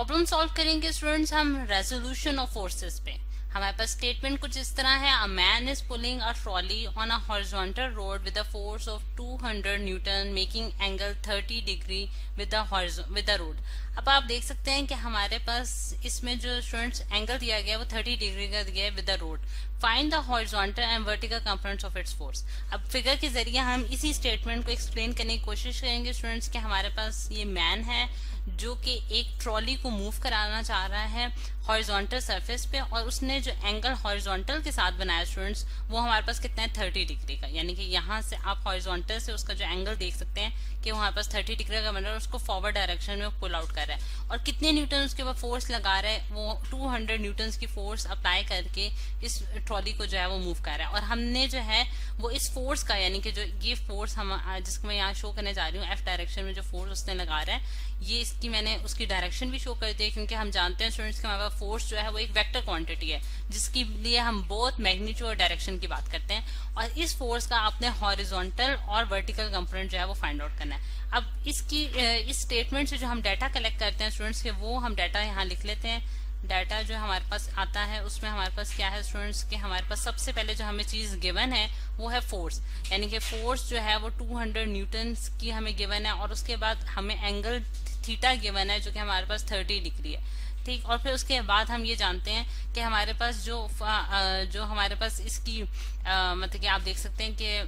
Problem solve करेंगे students हम resolution of forces पे। हमारे पास स्टेटमेंट कुछ इस तरह है, a man is pulling a trolley on a horizontal road with a force of 200 Newton making angle 30 degree with the road. अब आप देख सकते हैं कि हमारे पास इसमें जो स्टूडेंट्स एंगल दिया गया है वो 30 डिग्री का दिया है with the road. Find the horizontal and vertical components of its force. अब फिगर के जरिए हम इसी स्टेटमेंट को एक्सप्लेन करने की कोशिश करेंगे स्टूडेंट्स कि हमारे पास ये मैन है जो कि एक ट्रॉली को मूव कराना चाह रहा है हॉरिजॉन्टल सरफेस पे, और उसने जो एंगल हॉरिजॉन्टल के साथ बनाया स्टूडेंट्स वो हमारे पास कितना है 30 डिग्री का। यानी कि यहाँ से आप हॉरिजॉन्टल से उसका जो एंगल देख सकते हैं कि हमारे पास 30 डिग्री का बन रहा है, उसको फॉरवर्ड डायरेक्शन में पुल आउट कर रहा है। और कितने न्यूटन उसके ऊपर फोर्स लगा रहा है, वो 200 न्यूटन की फोर्स अप्लाई करके इस ट्रॉली को जो है वो मूव कर रहा है। और हमने जो है वो इस फोर्स का, यानी कि जो ये फोर्स हम जिसको मैं यहाँ शो करने जा रही हूँ एफ डायरेक्शन में जो फोर्स उसने लगा रहा है, ये इसकी मैंने उसकी डायरेक्शन भी शो कर दी है, क्योंकि हम जानते हैं स्टूडेंट्स कि हमारे पास फोर्स जो है वो एक वेक्टर क्वांटिटी है जिसके लिए हम बोथ मैग्नीट्यूड और डायरेक्शन की बात करते हैं। और इस फोर्स का आपने हॉरिजॉन्टल और वर्टिकल कंपोनेंट जो है वो फाइंड आउट करना है। अब इसकी इस स्टेटमेंट से जो हम डाटा कलेक्ट करते हैं स्टूडेंट्स के, वो हम डाटा यहाँ लिख लेते हैं। डाटा जो हमारे पास आता है उसमें हमारे पास क्या है स्टूडेंट्स के, हमारे पास सबसे पहले जो हमें चीज गिवन है वो है फोर्स, यानी कि फोर्स जो है वो 200 न्यूटन की हमें गिवन है, और उसके बाद हमें एंगल थीटा गिवन है जो कि हमारे पास 30 डिग्री है। ठीक, और फिर उसके बाद हम ये जानते हैं कि हमारे पास जो हमारे पास इसकी मतलब कि आप देख सकते हैं कि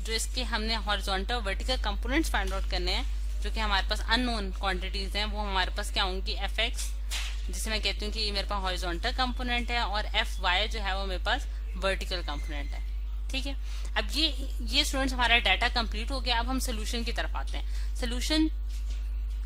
जो इसके हमने horizontal vertical components find out करने हैं जो कि हमारे पास अननोन क्वांटिटीज हैं, वो हमारे पास क्या होंगी एफ एक्स, जिसे मैं कहती हूँ कि ये मेरे पास हॉरिजॉन्टल कंपोनेंट है, और एफ वाई जो है वो मेरे पास वर्टिकल कंपोनेंट है। ठीक है, अब ये स्टूडेंट्स हमारा डाटा कंप्लीट हो गया। अब हम सोल्यूशन की तरफ आते हैं। सोल्यूशन,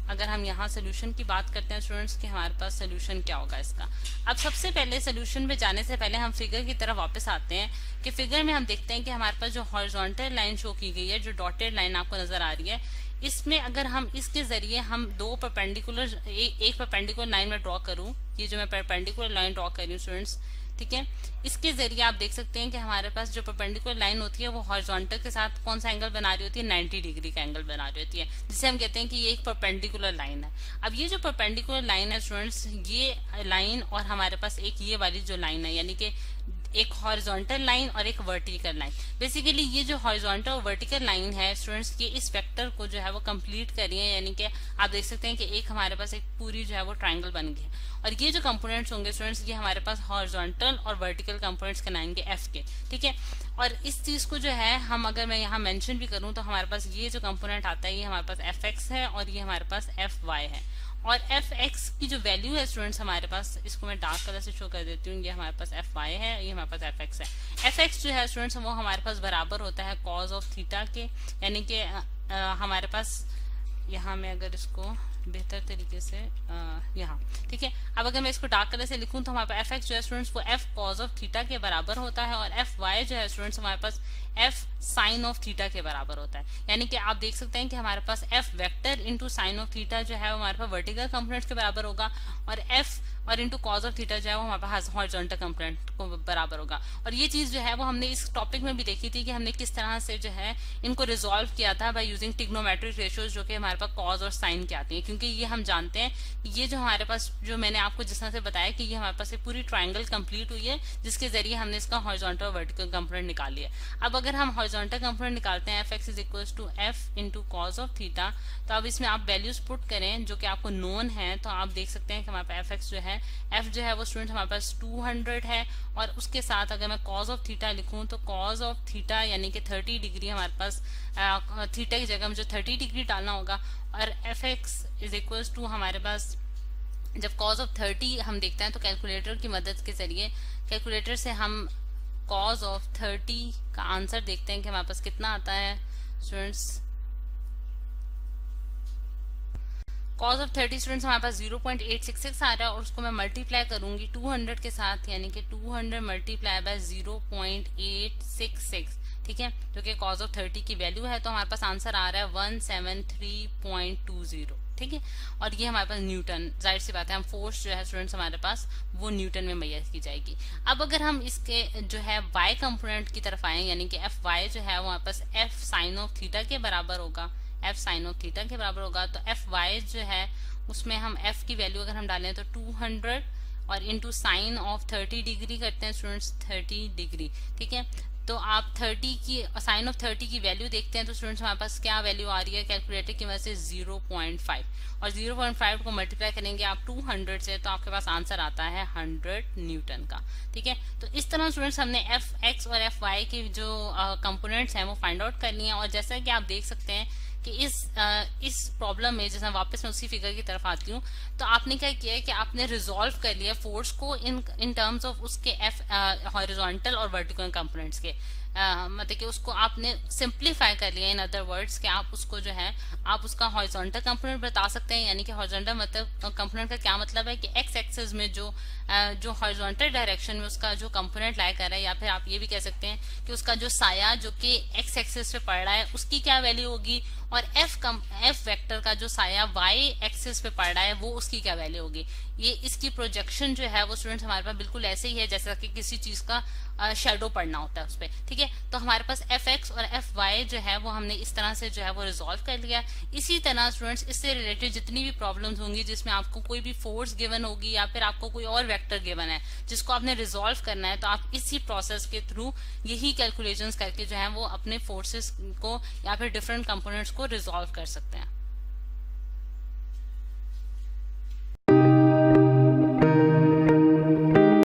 अगर हम यहाँ सोल्यूशन की बात करते हैं स्टूडेंट्स कि हमारे पास सोल्यूशन क्या होगा इसका। अब सबसे पहले सोल्यूशन में जाने से पहले हम फिगर की तरफ वापस आते हैं कि फिगर में हम देखते हैं कि हमारे पास जो हॉरिजॉन्टल लाइन शो की गई है, जो डॉटेड लाइन आपको नजर आ रही है, इसमें अगर हम इसके जरिए हम दो परपेंडिकुलर एक परपेंडिकुलर लाइन में ड्रॉ करूं, ये जो मैं परपेंडिकुलर लाइन ड्रॉ कर रही हूँ स्टूडेंट्स, ठीक है, इसके जरिए आप देख सकते हैं कि हमारे पास जो परपेंडिकुलर लाइन होती है वो हॉरिजॉन्टल के साथ कौन सा एंगल बना रही होती है, 90 डिग्री का एंगल बना रही होती है, जिसे हम कहते हैं कि ये एक परपेंडिकुलर लाइन है। अब ये जो परपेंडिकुलर लाइन है स्टूडेंट्स, ये लाइन और हमारे पास एक ये वाली जो लाइन है, यानी कि एक हॉरिजॉन्टल लाइन और एक वर्टिकल लाइन। बेसिकली ये जो हॉरिजॉन्टल और वर्टिकल लाइन है स्टूडेंट्स, ये इस वेक्टर को जो है वो कंप्लीट कर रही है, यानी कि आप देख सकते हैं कि एक हमारे पास एक पूरी जो है वो ट्रायंगल बन गई है। और ये जो कंपोनेंट्स होंगे स्टूडेंट्स, ये हमारे पास हॉरिजॉन्टल और वर्टिकल कंपोनेंट्स कहलाएंगे एफ के। ठीक है, और इस चीज को जो है हम अगर मैं यहाँ मेंशन भी करूँ तो हमारे पास ये जो कंपोनेंट आता है ये हमारे पास एफ एक्स है और ये हमारे पास एफ वाई है। और एफ एक्स की जो वैल्यू है स्टूडेंट्स हमारे पास, इसको मैं डार्क कलर से शो कर देती हूँ, ये हमारे पास एफ वाई है, ये हमारे पास एफ एक्स है। एफ एक्स जो है स्टूडेंट्स वो हमारे पास बराबर होता है कॉज ऑफ थीटा के, यानी कि हमारे पास यहाँ में अगर इसको बेहतर तरीके से यहाँ, ठीक है, अब अगर मैं इसको डार्क कलर से लिखूं तो हमारे पास एफ एक्स जो है स्टूडेंट्स वो एफ कॉज ऑफ थीटा के बराबर होता है, और एफ वाई जो है स्टूडेंट्स हमारे पास एफ साइन ऑफ थीटा के बराबर होता है। यानी कि आप देख सकते हैं कि हमारे पास F vector into sine of theta जो है वो हमारे पास वर्टिकल कंपोनेंट के बराबर होगा, और एफ और इंटू कॉज ऑफ थीटा जो है वो हमारे पास हॉरिजॉन्टल कंपोनेंट को बराबर होगा। और ये चीज जो है वो हमने इस टॉपिक में भी देखी थी कि हमने किस तरह से जो है इनको रिजॉल्व किया था बाय यूजिंग ट्रिग्नोमेट्रिक रेशियोज, जो कि हमारे पास कॉज और साइन के आती है, क्योंकि ये हम जानते हैं ये जो हमारे पास, जो मैंने आपको जिस तरह से बताया कि ये हमारे पास एक पूरी ट्रायंगल कंप्लीट हुई है जिसके जरिए हमने इसका हॉरिजॉन्टल और वर्टिकल कंपोनेंट निकाल लिया। अब अगर हम हॉरिजॉन्टल कंपोनेंट निकालते हैं F x is equal to F into cos of theta, तो अब इसमें आप वैल्यूज पुट करें जो कि आपको नोन है, तो आप देख सकते हैं कि हमारे पास एफ एक्स जो है, एफ जो है वो स्टूडेंट हमारे पास 200 है, और उसके साथ अगर मैं कॉज ऑफ थीटा लिखूं तो कॉज ऑफ थीटा यानी कि 30 डिग्री हमारे पास थीटा की जगह मुझे 30 डिग्री डालना होगा, और F x is equal to हमारे पास जब कॉज ऑफ 30 हम देखते हैं तो कैलकुलेटर की मदद के जरिए कैलकुलेटर से हम कॉज ऑफ 30 का आंसर देखते हैं कि हमारे पास कितना आता है स्टूडेंट्स। कॉज ऑफ 30 स्टूडेंट्स हमारे पास 0.866 आ रहा है, और उसको मैं मल्टीप्लाई करूंगी 200 के साथ, यानी कि 200 मल्टीप्लाई बाय 0.866, ठीक है, जो कि कॉज ऑफ 30 की वैल्यू है, तो हमारे पास आंसर आ रहा है 173.20। ठीक है, और ये हमारे पास न्यूटन, जाहिर सी बात है हम फोर्स जो है स्टूडेंट्स हमारे पास वो न्यूटन में मेजर की जाएगी। अब अगर हम इसके जो है वाई कंपोनेंट की तरफ आए, यानी कि एफ वाई जो है वो हमारे पास एफ साइन ऑफ थीटा के बराबर होगा, एफ साइन ऑफ थीटा के बराबर होगा, तो एफ वाई जो है उसमें हम f की वैल्यू अगर हम डालें तो 200 और इंटू साइन ऑफ 30 डिग्री करते हैं स्टूडेंट्स, 30 डिग्री, ठीक है। तो आप 30 की साइन ऑफ 30 की वैल्यू देखते हैं तो स्टूडेंट्स हमारे पास क्या वैल्यू आ रही है कैलकुलेटर की वजह से 0.5, और 0.5 को मल्टीप्लाई करेंगे आप 200 से तो आपके पास आंसर आता है 100 न्यूटन का, ठीक है। तो इस तरह स्टूडेंट्स हमने एफ एक्स और एफ वाई के जो कंपोनेंट्स हैं वो फाइंड आउट कर लिए हैं। और जैसा कि आप देख सकते हैं कि इस प्रॉब्लम में, जैसे वापस मैं उसी फिगर की तरफ आती हूँ, तो आपने क्या किया है कि आपने रिजॉल्व कर लिया फोर्स को इन टर्म्स ऑफ उसके एफ हॉरिजॉन्टल और वर्टिकल कंपोनेंट्स के, मतलब कि उसको आपने सिंप्लीफाई कर लिया। इन अदर वर्ड्स कि आप उसको जो है आप उसका हॉरिजॉन्टल कंपोनेंट बता सकते हैं, यानी कि हॉरिजॉन्टल मतलब कंपोनेंट का क्या मतलब है कि एक्स एक्सिस में जो हॉरिजॉन्टल डायरेक्शन में उसका जो कंपोनेंट लाई कर रहा है, या फिर आप ये भी कह सकते हैं कि उसका जो साया जो कि एक्स एक्सिस पे पड़ रहा है उसकी क्या वैल्यू होगी, और एफ वेक्टर का जो साया वाई एक्सिस पे पड़ रहा है वो उसकी क्या वैल्यू होगी। ये इसकी प्रोजेक्शन जो है वो स्टूडेंट्स हमारे पास बिल्कुल ऐसे ही है जैसा कि किसी चीज का शेडो पड़ना होता है उस पर, ठीक है। तो हमारे पास एफ एक्स और एफ वाई जो है वो हमने इस तरह से जो है वो रिजॉल्व कर लिया। इसी तरह स्टूडेंट्स इससे रिलेटेड जितनी भी प्रॉब्लम्स होंगी जिसमें आपको कोई भी फोर्स गिवन होगी या फिर आपको कोई और वेक्टर गिवन है जिसको आपने रिजॉल्व करना है, तो आप इसी प्रोसेस के थ्रू यही कैलकुलेशंस करके जो है वो अपने फोर्सेस को या फिर डिफरेंट कंपोनेंट्स को रिजॉल्व कर सकते हैं।